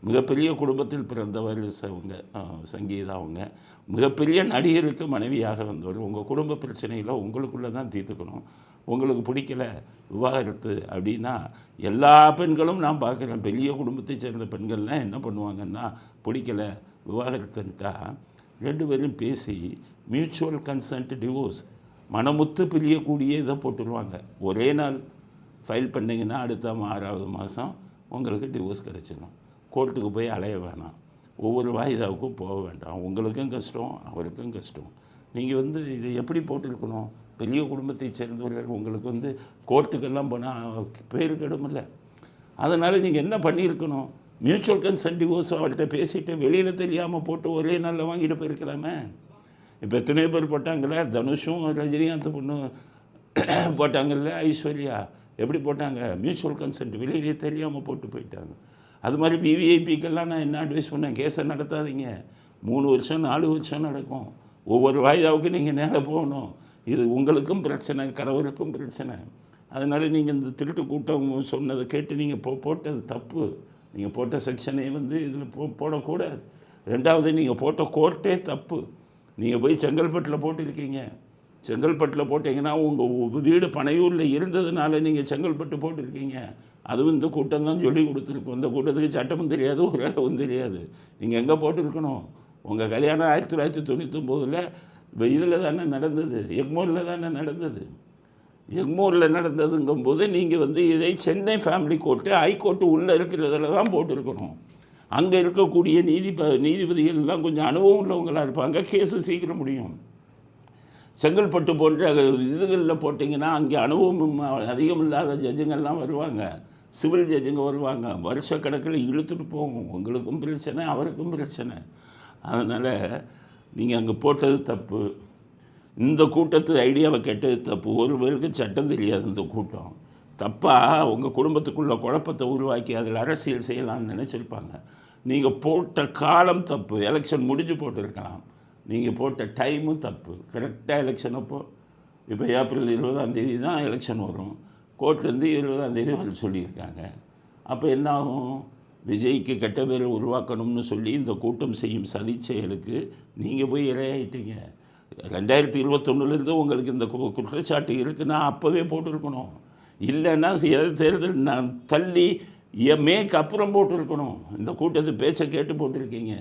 மிகப்பெரிய குடும்பத்தில் பிறந்தவர் அவங்க சங்கீதா அவங்க. மிகப்பெரிய நடிகருக்கு மனைவியாக வந்தவர். உங்கள் குடும்ப பிரச்சனையில் உங்களுக்குள்ளே தான் தீர்த்துக்கணும். உங்களுக்கு பிடிக்கல விவாகரத்து அப்படின்னா எல்லா பெண்களும் நான் பார்க்குறேன். பெரிய குடும்பத்தை சேர்ந்த பெண்கள்லாம் என்ன பண்ணுவாங்கன்னா, பிடிக்கல விவாகரத்துன்ட்டா 2 பேரும் பேசி மியூச்சுவல் கன்சென்ட் டிவோர்ஸ் மனமுத்து பிரியக்கூடிய இதை போட்டுருவாங்க. ஒரே நாள் ஃபைல் பண்ணிங்கன்னா அடுத்த 6வது மாதம் உங்களுக்கு டிவோர்ஸ் கிடச்சிடும். கோர்ட்டுக்கு போய் அலைய வேணாம், ஒவ்வொரு வாய்தாவுக்கும் போக வேண்டாம். உங்களுக்கும் கஷ்டம், அவருக்கும் கஷ்டம். நீங்கள் இதை எப்படி போட்டிருக்கணும்? பெரிய குடும்பத்தை சேர்ந்தவர்கள் உங்களுக்கு கோர்ட்டுக்கெல்லாம் போனால் பேர் கெடுமில்ல. அதனால் நீங்கள் என்ன பண்ணியிருக்கணும்? மியூச்சுவல் கன்சென்ட் டிவோர்ஸ் அவர்கிட்ட பேசிவிட்டு வெளியில் தெரியாமல் போட்டு ஒரே நாளில் வாங்கிட்டு போயிருக்கலாமே. இப்போ எத்தனையோ பேர் போட்டாங்களே, தனுஷும் ரஜினிகாந்த் பொண்ணு போட்டாங்கல்ல, ஐஸ்வர்யா எப்படி போட்டாங்க? மியூச்சுவல் கன்சென்ட் வெளியிலே தெரியாமல் போட்டு போயிட்டாங்க. அது மாதிரி விவிஐபிக்கெல்லாம் நான் என்ன அட்வைஸ் பண்ணேன், கேஸை நடத்தாதீங்க. 3 வருஷம் 4 வருஷம் நடக்கும். ஒவ்வொரு வாய்தாவுக்கும் நீங்கள் நேராக போகணும். இது உங்களுக்கும் பிரச்சனை, கணவருக்கும் பிரச்சனை. அதனால் நீங்கள் இந்த திருட்டு கூட்டம் சொன்னதை கேட்டு நீங்கள் போட்டது தப்பு. நீங்கள் போட்ட செக்ஷனே இதில் போடக்கூடாது. 2வது நீங்கள் போட்ட கோர்ட்டே தப்பு. நீங்கள் போய் செங்கல்பட்டில் போட்டிருக்கீங்க. செங்கல்பட்டில் போட்டிங்கன்னா உங்கள் வீடு பனையூரில் இருந்ததுனால நீங்கள் செங்கல்பட்டு போட்டிருக்கீங்க. அதுவும் இந்த கூட்டம் தான் சொல்லி கொடுத்துருக்கோம். இந்த கூட்டத்துக்கு சட்டமும் தெரியாது, ஒரு அளவும் தெரியாது. நீங்கள் எங்கே போட்டிருக்கணும்? உங்கள் கல்யாணம் 1999 இதில் தானே நடந்தது, எக்மோரில் தானே நடந்தது. எக்மோரில் நடந்ததுங்கும்போது நீங்கள் இதை சென்னை ஃபேமிலி கோர்ட்டு, ஹைகோர்ட்டு உள்ளே இருக்கிறதில் தான் போட்டிருக்கணும். அங்கே இருக்கக்கூடிய நீதிபதிகள்லாம் கொஞ்சம் அனுபவம் உள்ளவங்களாக இருப்பாங்க, கேஸு சீக்கிரம் முடியும். செங்கல்பட்டு போன்ற இதுகளில் போட்டிங்கன்னா அங்கே அனுபவம் அதிகம் இல்லாத ஜட்ஜுங்கள்லாம் வருவாங்க, சிவில் ஜட்ஜுங்க வருவாங்க. வருஷக்கணக்கில் இழுத்துட்டு போகும். உங்களுக்கும் பிரச்சனை, அவருக்கும் பிரச்சனை. அதனால் நீங்கள் அங்கே போட்டது தப்பு. இந்த கூட்டத்து ஐடியாவை கேட்டது தப்பு. ஒரு பேருக்கு சட்டம் தெரியாது. இந்த கூட்டம் தப்பாக உங்கள் குடும்பத்துக்குள்ள குழப்பத்தை உருவாக்கி அதில் அரசியல் செய்யலாம்னு நினச்சிருப்பாங்க. நீங்கள் போட்ட காலம் தப்பு. எலெக்ஷன் முடிஞ்சு போட்டிருக்கலாம். நீங்கள் போட்ட டைமும் தப்பு. கரெக்டாக எலெக்ஷன் இப்போ ஏப்ரல் 20ஆம் தான் எலெக்ஷன் வரும். கோர்ட்லேருந்து 20ஆம் வர சொல்லியிருக்காங்க. அப்போ என்ன ஆகும்? விஜய்க்கு கெட்ட பேரை உருவாக்கணும்னு சொல்லி இந்த கூட்டம் செய்யும் சதி செயலுக்கு நீங்கள் போய் இரையாயிட்டீங்க. 2021 உங்களுக்கு இந்த குற்றச்சாட்டு இருக்குன்னா அப்போவே போட்டிருக்கணும். இல்லைன்னா தேர்தல் நான் தள்ளி மேற்கு அப்புறம் போட்டிருக்கணும். இந்த கூட்டத்து பேச்சை கேட்டு போட்டிருக்கீங்க.